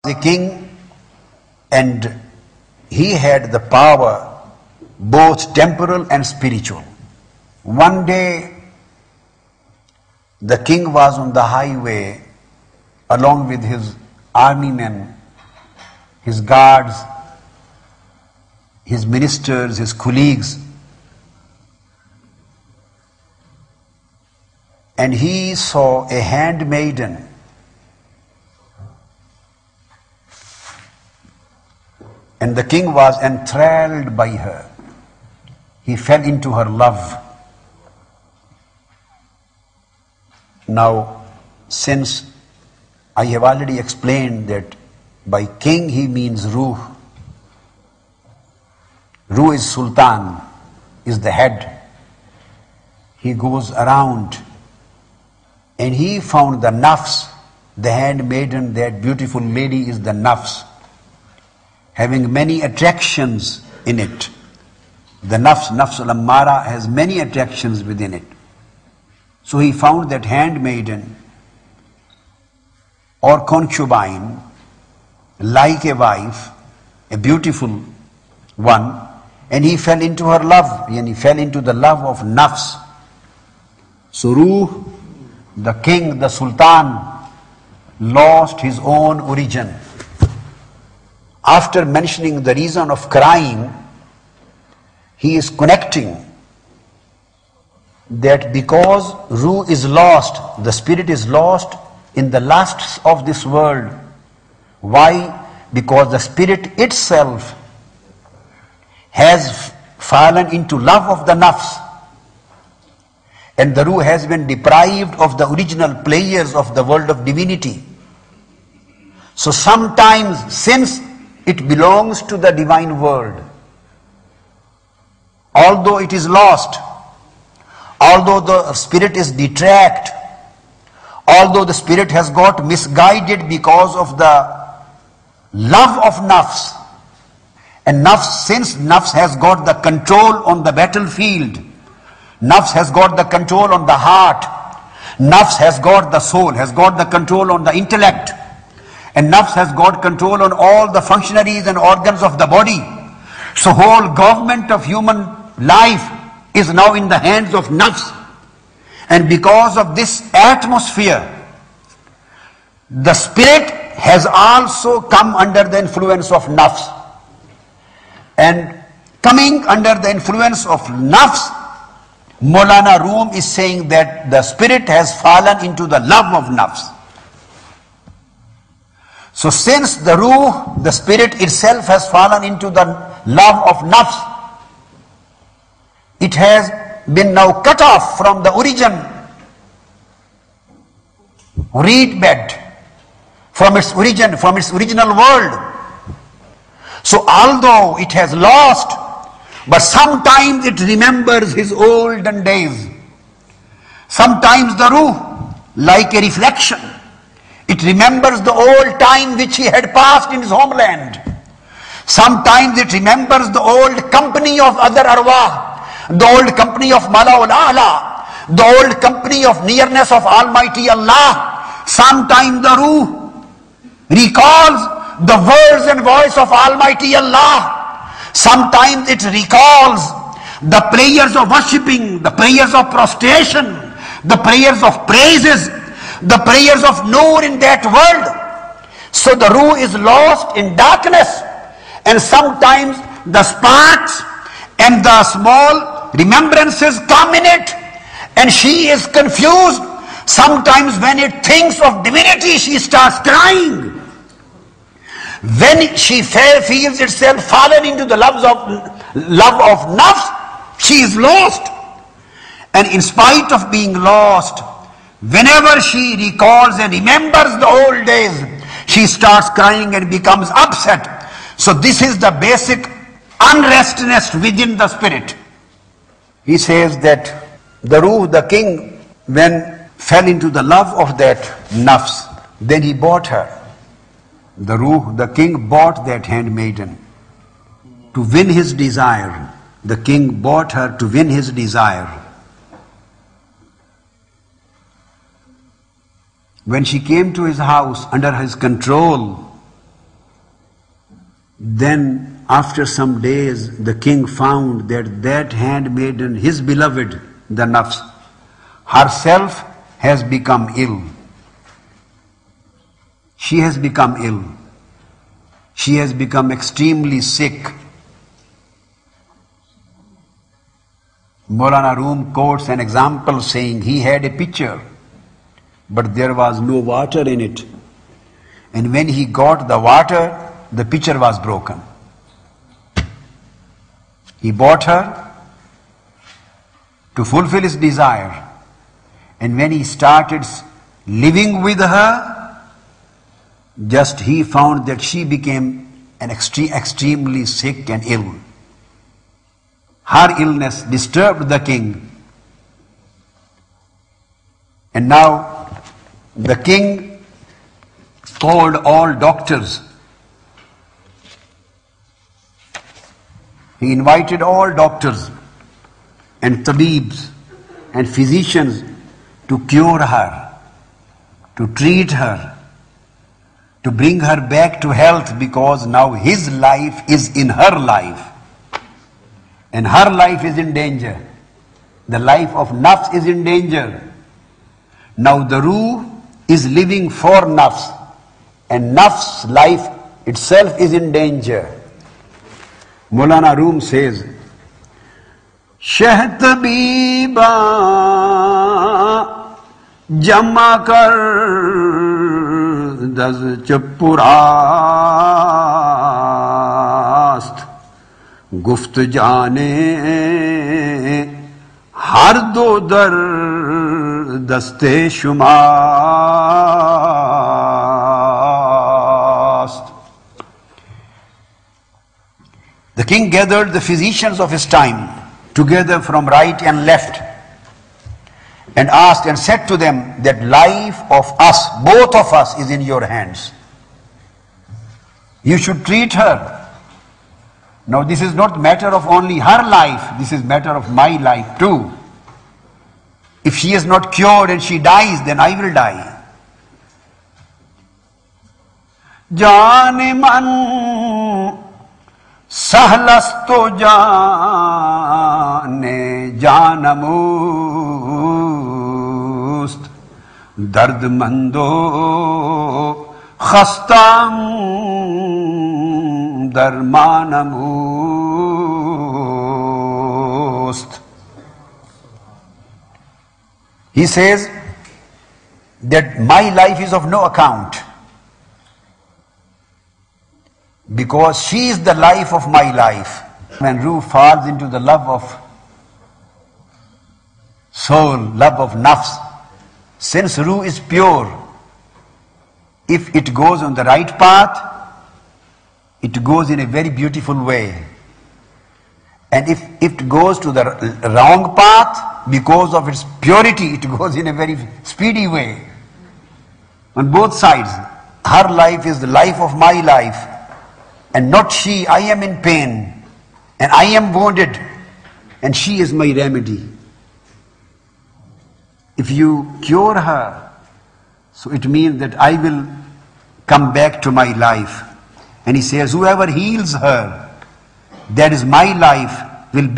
The king, and he had the power both temporal and spiritual. One day the king was on the highway along with his army men, his guards, his ministers, his colleagues, and he saw a handmaiden and the king was enthralled by her. He fell into her love. Now, since I have already explained that by king he means Ruh. Ruh is Sultan, is the head. He goes around and he found the nafs, the handmaiden, that beautiful lady is the nafs, having many attractions in it. The nafs al-ammara, has many attractions within it. So he found that handmaiden or concubine like a wife, a beautiful one, and he fell into her love, and he fell into the love of nafs. So Ruh, the king, the sultan, lost his own origin. After mentioning the reason of crying, he is connecting that because Ruh is lost, the spirit is lost in the lusts of this world. Why? Because the spirit itself has fallen into love of the nafs, and the Ruh has been deprived of the original players of the world of divinity. So sometimes, since it belongs to the divine world, although it is lost, although the spirit is detract, although the spirit has got misguided because of the love of nafs, and nafs, since nafs has got the control on the battlefield, nafs has got the control on the heart, nafs has got the soul, has got the control on the intellect, and nafs has got control on all the functionaries and organs of the body. So whole government of human life is now in the hands of nafs. And because of this atmosphere, the spirit has also come under the influence of nafs. And coming under the influence of nafs, Maulana Rum is saying that the spirit has fallen into the love of nafs. So since the Ruh, the spirit itself, has fallen into the love of nafs, it has been now cut off from the origin, reed bed, from its origin, from its original world. So although it has lost, but sometimes it remembers his olden days. Sometimes the Ruh, like a reflection, it remembers the old time which he had passed in his homeland. Sometimes it remembers the old company of other arwah, the old company of Mala'ul A'la, the old company of nearness of Almighty Allah. Sometimes the Ruh recalls the words and voice of Almighty Allah. Sometimes it recalls the prayers of worshipping, the prayers of prostration, the prayers of praises, the prayers of Nur in that world. So the Ruh is lost in darkness, and sometimes the sparks and the small remembrances come in it, and she is confused. Sometimes when it thinks of divinity, she starts crying. When she feels itself fallen into the love of nafs, she is lost. And in spite of being lost, whenever she recalls and remembers the old days, she starts crying and becomes upset. So this is the basic unrestness within the spirit. He says that the Ruh, the king, when fell into the love of that nafs, then he bought her. The Ruh, the king, bought that handmaiden to win his desire. The king bought her to win his desire. When she came to his house under his control, Then after some days the king found that that handmaiden, his beloved, the nafs, herself has become ill. She has become ill. She has become extremely sick. Maulana Rum quotes an example saying he had a pitcher, but there was no water in it. And when he got the water, the pitcher was broken. He bought her to fulfill his desire. And when he started living with her, just he found that she became extremely sick and ill. Her illness disturbed the king. And now the king called all doctors. He invited all doctors and tabibs and physicians to cure her, to treat her, to bring her back to health, because now his life is in her life. And her life is in danger. The life of nafs is in danger. Now the ruh is living for nafs, and nafs life itself is in danger. Maulana Rum says, Sheh tabiba jama kar daz chappurast guft jane har do dar daste shumast. The king gathered the physicians of his time together from right and left and asked and said to them that life of us, both of us, is in your hands. You should treat her. Now this is not matter of only her life, this is matter of my life too. If she is not cured and she dies, then I will die. Jane man Sahlasto jane janamust dard mando khastam darmanamust. He says that my life is of no account, because she is the life of my life. When ruh falls into the love of soul, love of nafs, since ruh is pure, if it goes on the right path, it goes in a very beautiful way. And if it goes to the wrong path, because of its purity, it goes in a very speedy way. On both sides, her life is the life of my life, and not she. I am in pain, and I am wounded, and she is my remedy. If you cure her, so it means that I will come back to my life. And he says, whoever heals her, that is my life, will be